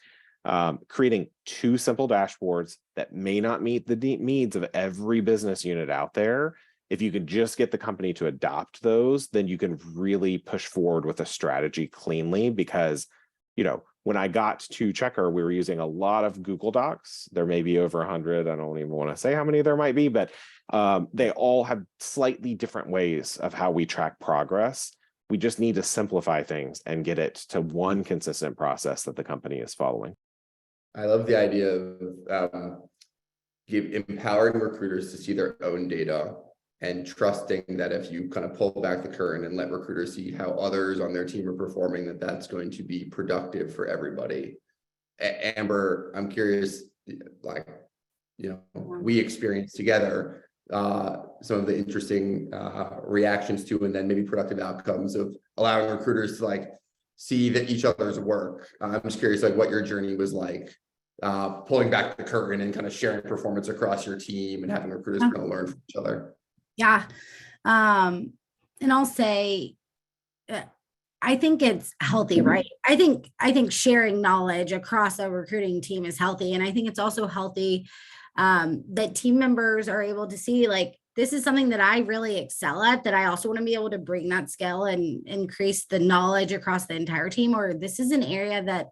Creating 2 simple dashboards that may not meet the needs of every business unit out there. If you can just get the company to adopt those, then you can really push forward with a strategy cleanly. Because, when I got to Checkr, we were using a lot of Google Docs. There may be over 100. I don't even want to say how many there might be, but they all have slightly different ways of how we track progress. We just need to simplify things and get it to one consistent process that the company is following.
I love the idea of empowering recruiters to see their own data and trusting that if you kind of pull back the curtain and let recruiters see how others on their team are performing, that's going to be productive for everybody. Amber, I'm curious, we experienced together some of the interesting reactions to, and then maybe productive outcomes of allowing recruiters to see that each other's work. I'm just curious, what your journey was like, pulling back the curtain and kind of sharing performance across your team and having recruiters kind of learn from each other.
Yeah. And I'll say, I think it's healthy, right? I think sharing knowledge across a recruiting team is healthy. And I think it's also healthy that team members are able to see, this is something that I really excel at, that I also want to be able to bring that skill and increase the knowledge across the entire team, or this is an area that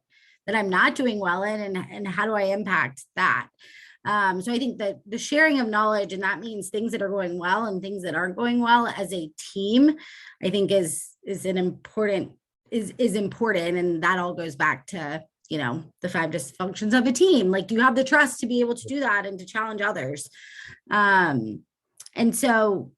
I'm not doing well in, and how do I impact that? So I think that the sharing of knowledge, and that means things that are going well and things that aren't going well as a team, I think is an important is important. And that all goes back to, the 5 dysfunctions of a team. Like, you have the trust to be able to do that and to challenge others. And so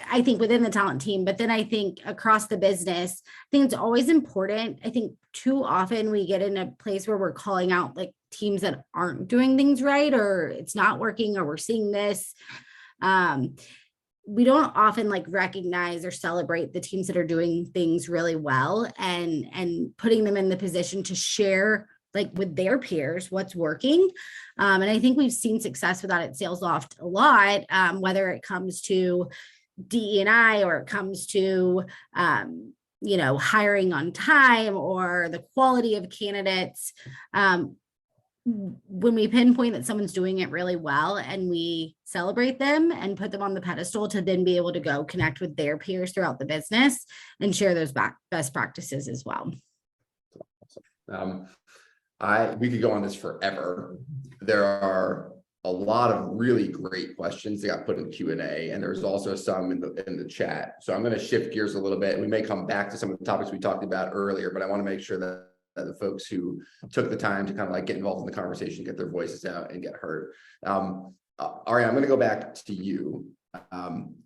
I think within the talent team, but then I think across the business, I think it's always important. I think too often we get in a place where we're calling out like teams that aren't doing things right, or it's not working, or we're seeing this. We don't often like recognize or celebrate the teams that are doing things really well, and putting them in the position to share like with their peers what's working. And I think we've seen success with that at Salesloft a lot, whether it comes to DE&I or it comes to hiring on time or the quality of candidates. When we pinpoint that someone's doing it really well and we celebrate them and put them on the pedestal to then be able to go connect with their peers throughout the business and share those best practices as well.
We could go on this forever. There are a lot of really great questions that got put in Q&A, and there's also some in the chat. So I'm going to shift gears a little bit. We may come back to some of the topics we talked about earlier, but I want to make sure that the folks who took the time to kind of like get involved in the conversation, get their voices out and get heard. Ari, I'm going to go back to you.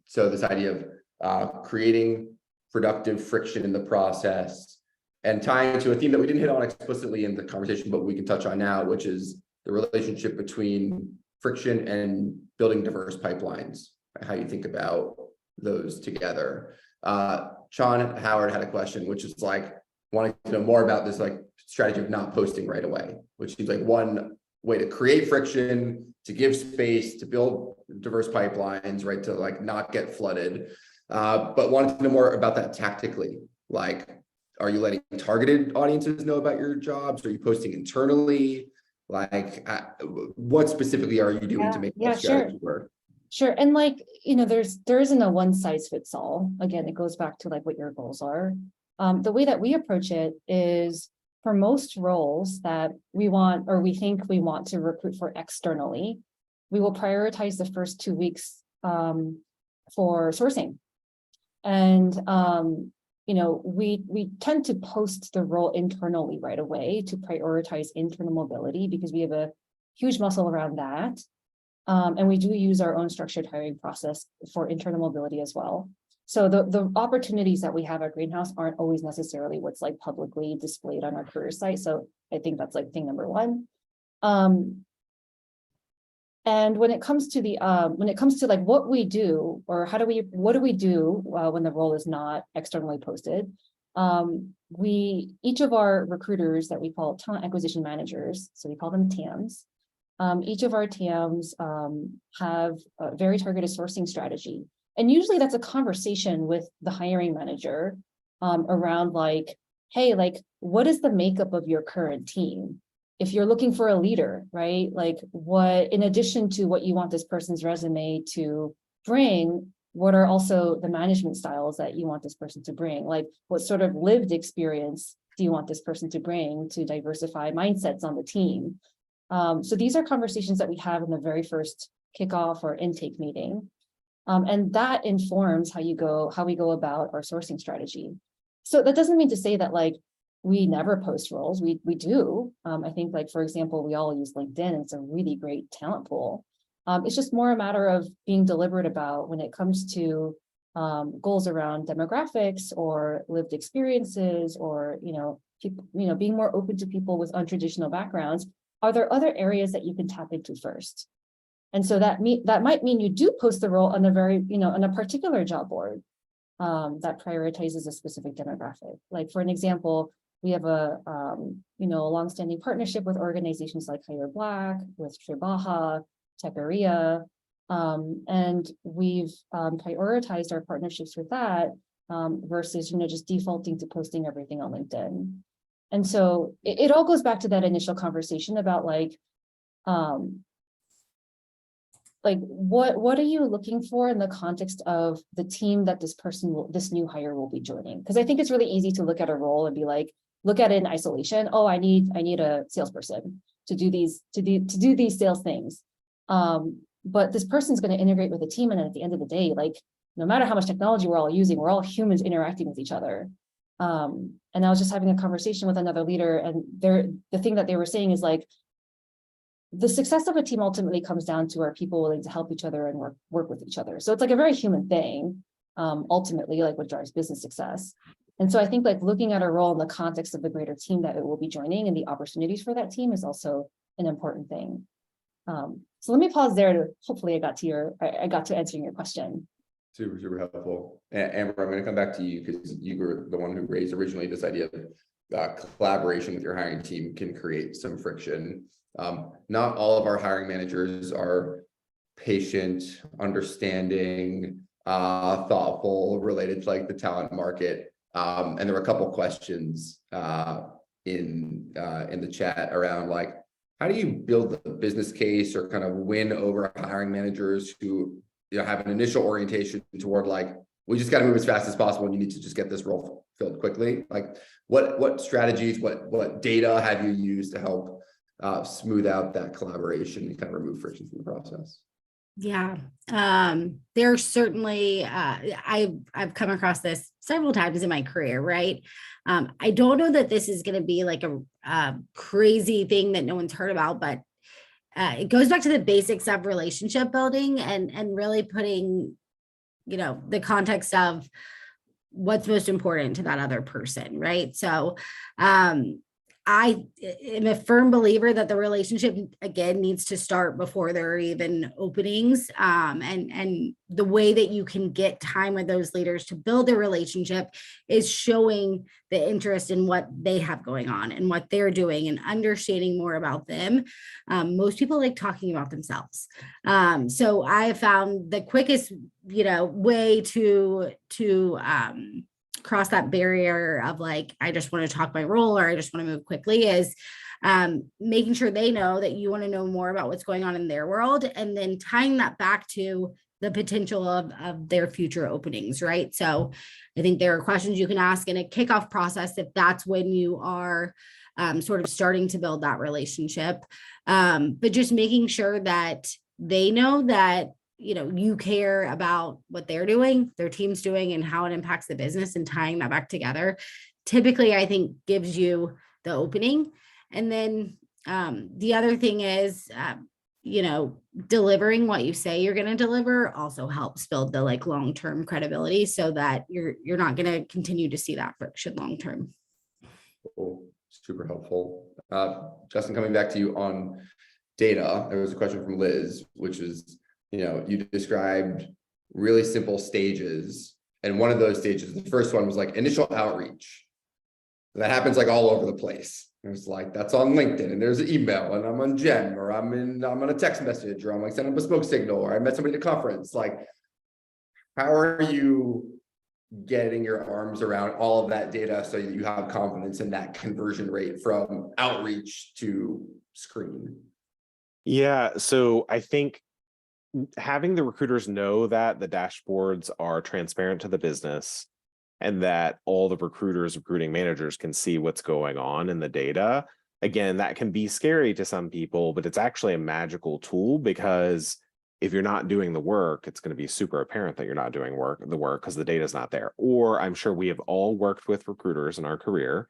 So this idea of creating productive friction in the process and tying to a theme that we didn't hit on explicitly in the conversation, but we can touch on now, which is the relationship between friction and building diverse pipelines, how you think about those together. Sean Howard had a question, which is like, wanting to know more about this like strategy of not posting right away, which seems like one way to create friction, to give space, to build diverse pipelines, right? To like not get flooded. But wanted to know more about that tactically. Like, are you letting targeted audiences know about your jobs? Are you posting internally? Like, what specifically are you doing to make that strategy work?
Sure. And like, there isn't a one size fits all. Again, it goes back to like what your goals are. The way that we approach it is for most roles that we want, or we think we want to recruit for externally, we will prioritize the first 2 weeks for sourcing. And, we tend to post the role internally right away to prioritize internal mobility because we have a huge muscle around that. And we do use our own structured hiring process for internal mobility as well. So the opportunities that we have at Greenhouse aren't always necessarily what's like publicly displayed on our career site. So I think that's like thing number one. And when it comes to like what we do or what do we do when the role is not externally posted? Each of our recruiters that we call talent acquisition managers, so we call them TAMs. Each of our TAMs have a very targeted sourcing strategy. And usually that's a conversation with the hiring manager around like, hey, like, what is the makeup of your current team? If you're looking for a leader, right? Like what, in addition to what you want this person's resume to bring, what are also the management styles that you want this person to bring? Like what sort of lived experience do you want this person to bring to diversify mindsets on the team? So these are conversations that we have in the very first kickoff or intake meeting. And that informs how we go about our sourcing strategy. So that doesn't mean to say that like we never post roles. We do. I think like, for example, we all use LinkedIn. It's a really great talent pool. It's just more a matter of being deliberate about when it comes to goals around demographics or lived experiences or, people, being more open to people with untraditional backgrounds. Are there other areas that you can tap into first? And so that might mean you do post the role on on a particular job board that prioritizes a specific demographic. Like for an example, we have a longstanding partnership with organizations like Hire Black, with Tribaja, Checkr, and we've prioritized our partnerships with that versus just defaulting to posting everything on LinkedIn. And so it all goes back to that initial conversation about what are you looking for in the context of the team that this new hire will be joining? Because I think it's really easy to look at a role and be like, look at it in isolation. Oh, I need a salesperson to do these sales things. But this person's going to integrate with the team, and at the end of the day, like no matter how much technology we're all using, we're all humans interacting with each other. And I was just having a conversation with another leader, and the thing that they were saying is like, the success of a team ultimately comes down to are people willing to help each other and work with each other. So it's like a very human thing, ultimately, like what drives business success. And so I think like looking at our role in the context of the greater team that it will be joining and the opportunities for that team is also an important thing. So let me pause there to hopefully I got to answering your question.
Super, super helpful. Amber, I'm going to come back to you because you were the one who raised originally this idea of collaboration with your hiring team can create some friction. Not all of our hiring managers are patient, understanding, thoughtful, related to like the talent market. And there were a couple questions in the chat around like, how do you build the business case or kind of win over hiring managers who have an initial orientation toward like, we just got to move as fast as possible and you need to just get this role filled quickly. Like what strategies, what data have you used to help smooth out that collaboration and kind of remove friction from the process?
Yeah, there's certainly, I've come across this several times in my career, right? I don't know that this is going to be like a crazy thing that no one's heard about, but it goes back to the basics of relationship building and really putting, the context of what's most important to that other person, right? So, I am a firm believer that the relationship again needs to start before there are even openings. And the way that you can get time with those leaders to build a relationship is showing the interest in what they have going on and what they're doing and understanding more about them. Most people like talking about themselves. So I have found the quickest, way to cross that barrier of like, I just want to talk my role or I just want to move quickly is making sure they know that you want to know more about what's going on in their world and then tying that back to the potential of their future openings, right? So I think there are questions you can ask in a kickoff process if that's when you are sort of starting to build that relationship. But just making sure that they know that you care about what they're doing, their team's doing, and how it impacts the business and tying that back together, typically, I think gives you the opening. And then the other thing is, delivering what you say you're going to deliver also helps build the like long-term credibility so that you're not going to continue to see that friction long-term.
Cool. Super helpful. Justin, coming back to you on data, there was a question from Liz, which is, you described really simple stages. And one of those stages, the first one was like initial outreach. That happens like all over the place. It's like, that's on LinkedIn and there's an email and I'm on Gem or I'm on a text message or I'm like sending a bespoke signal or I met somebody at a conference. Like, how are you getting your arms around all of that data so that you have confidence in that conversion rate from outreach to screen?
Yeah, so I think having the recruiters know that the dashboards are transparent to the business and that all the recruiting managers can see what's going on in the data. Again, that can be scary to some people, but it's actually a magical tool because if you're not doing the work, it's going to be super apparent that you're not doing the work because the data is not there. Or I'm sure we have all worked with recruiters in our career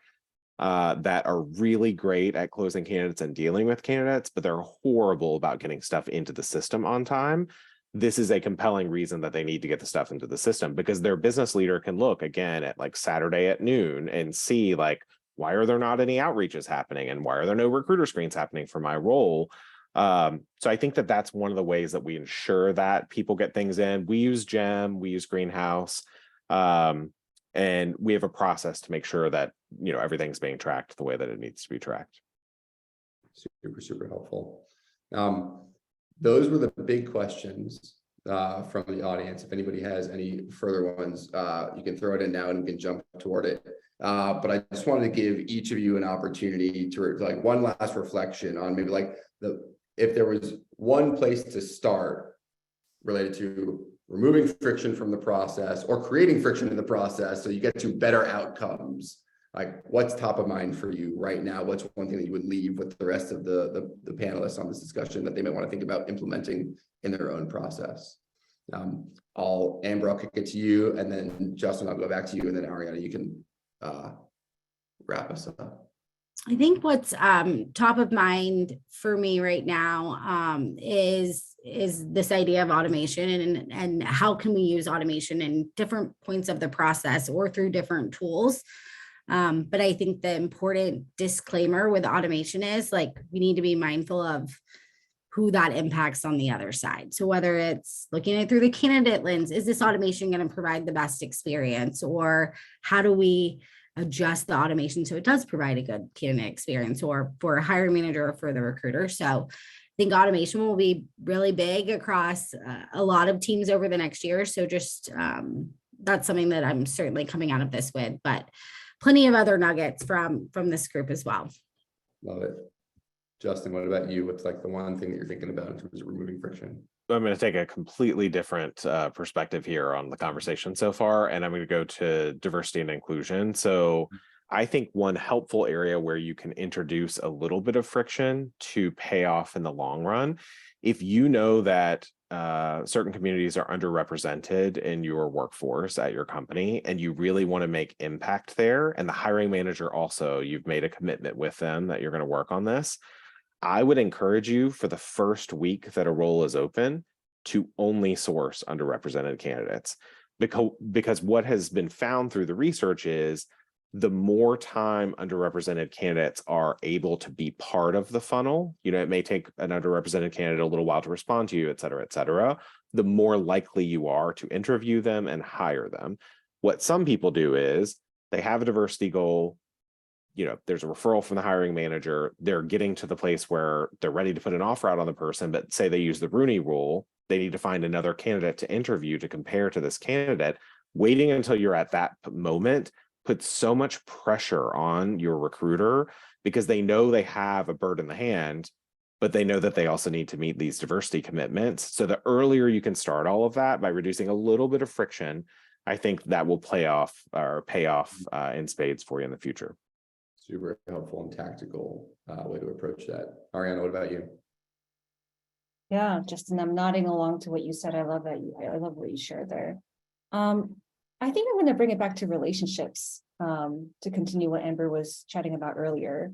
that are really great at closing candidates and dealing with candidates, but they're horrible about getting stuff into the system on time. This is a compelling reason that they need to get the stuff into the system because their business leader can look again at like Saturday at noon and see like, why are there not any outreaches happening? And why are there no recruiter screens happening for my role? So I think that that's one of the ways that we ensure that people get things in. We use Gem, we use Greenhouse, and we have a process to make sure that everything's being tracked the way that it needs to be tracked.
Super, super helpful. Those were the big questions from the audience. If anybody has any further ones, you can throw it in now and we can jump toward it. But I just wanted to give each of you an opportunity to like one last reflection on maybe like if there was one place to start related to removing friction from the process or creating friction in the process so you get to better outcomes. Like what's top of mind for you right now? What's one thing that you would leave with the rest of the panelists on this discussion that they might want to think about implementing in their own process? Amber, I'll kick it to you, and then Justin, I'll go back to you, and then Ariana, you can wrap us up?
I think what's top of mind for me right now is this idea of automation and how can we use automation in different points of the process or through different tools. But I think the important disclaimer with automation is like we need to be mindful of who that impacts on the other side. So whether it's looking at it through the candidate lens, is this automation going to provide the best experience, or how do we adjust the automation so it does provide a good candidate experience, or for a hiring manager or for the recruiter? So I think automation will be really big across a lot of teams over the next year. So just that's something that I'm certainly coming out of this with, but plenty of other nuggets from this group as well.
Love it. Justin, what about you? What's like the one thing that you're thinking about in terms of removing friction?
I'm going to take a completely different perspective here on the conversation so far, and I'm going to go to diversity and inclusion. So I think one helpful area where you can introduce a little bit of friction to pay off in the long run, if you know that certain communities are underrepresented in your workforce at your company, and you really want to make impact there, and the hiring manager also, you've made a commitment with them that you're going to work on this, I would encourage you for the first week that a role is open to only source underrepresented candidates, because what has been found through the research is the more time underrepresented candidates are able to be part of the funnel, it may take an underrepresented candidate a little while to respond to you, et cetera, the more likely you are to interview them and hire them. What some people do is they have a diversity goal, there's a referral from the hiring manager, they're getting to the place where they're ready to put an offer out on the person, but say they use the Rooney rule, they need to find another candidate to interview to compare to this candidate. Waiting until you're at that moment puts so much pressure on your recruiter, because they know they have a bird in the hand, but they know that they also need to meet these diversity commitments. So the earlier you can start all of that by reducing a little bit of friction, I think that will pay off in spades for you in the future.
Super helpful and tactical way to approach that. Ariana, what about you?
Yeah, Justin, I'm nodding along to what you said. I love that. I love what you shared there. I think I'm going to bring it back to relationships to continue what Amber was chatting about earlier.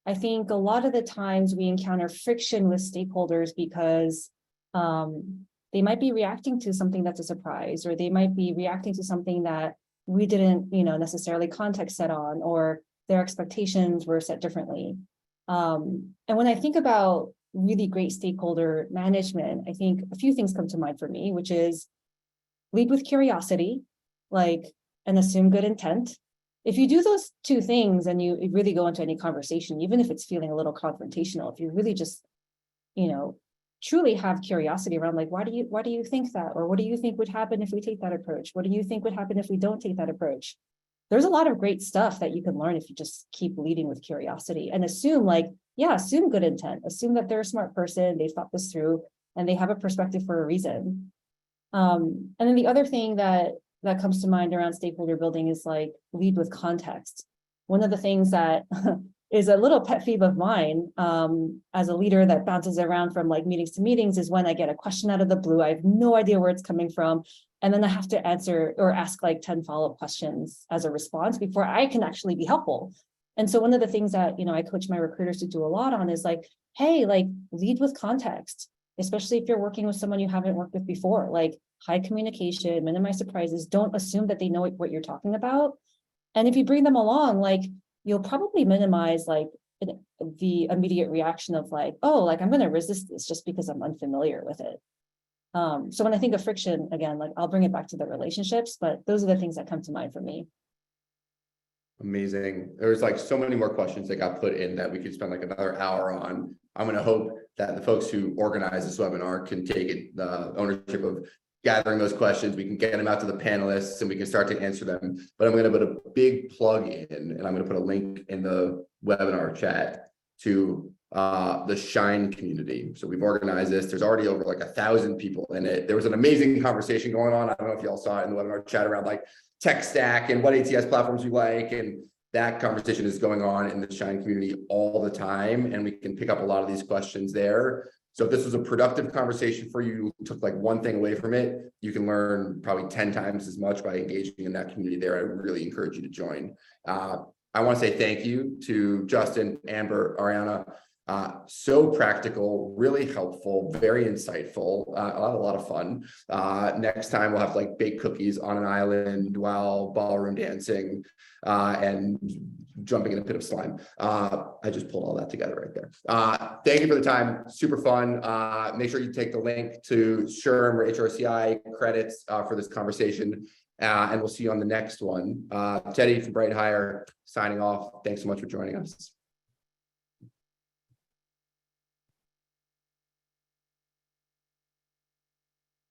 I think a lot of the times we encounter friction with stakeholders because they might be reacting to something that's a surprise, or they might be reacting to something that we didn't, necessarily context set on, or their expectations were set differently. And when I think about really great stakeholder management, I think a few things come to mind for me, which is lead with curiosity, and assume good intent. If you do those two things and you really go into any conversation, even if it's feeling a little confrontational, if you really just, truly have curiosity around why do you think that? Or what do you think would happen if we take that approach? What do you think would happen if we don't take that approach? There's a lot of great stuff that you can learn if you just keep leading with curiosity and assume assume good intent, assume that they're a smart person, they thought this through, and they have a perspective for a reason. And then the other thing that comes to mind around stakeholder building is lead with context. One of the things that is a little pet peeve of mine as a leader that bounces around from meetings to meetings is when I get a question out of the blue. I have no idea where it's coming from. And then I have to answer or ask 10 follow-up questions as a response before I can actually be helpful. And so one of the things that, I coach my recruiters to do a lot on is hey, lead with context, especially if you're working with someone you haven't worked with before, high communication, minimize surprises, don't assume that they know what you're talking about. And if you bring them along, you'll probably minimize the immediate reaction of oh, I'm going to resist this just because I'm unfamiliar with it. So when I think of friction, again, I'll bring it back to the relationships, but those are the things that come to mind for me.
Amazing. There's so many more questions that got put in that we could spend another hour on. I'm going to hope that the folks who organize this webinar can take the ownership of gathering those questions. We can get them out to the panelists and we can start to answer them. But I'm going to put a big plug in, and I'm going to put a link in the webinar chat to the Shine community. So we've organized this. There's already over 1,000 people in it. There was an amazing conversation going on. I don't know if y'all saw it in the webinar chat around tech stack and what ATS platforms we like. And that conversation is going on in the Shine community all the time. And we can pick up a lot of these questions there. So if this was a productive conversation for you, took like one thing away from it, you can learn probably 10 times as much by engaging in that community there. I really encourage you to join. I want to say thank you to Justin, Amber, Ariana. So practical, really helpful, very insightful, a lot of fun. Next time we'll have like baked cookies on an island while ballroom dancing and jumping in a pit of slime. I just pulled all that together right there. Thank you for the time, super fun. Make sure you take the link to SHRM or HRCI credits for this conversation. And we'll see you on the next one. Teddy from Bright Hire signing off. Thanks so much for joining us.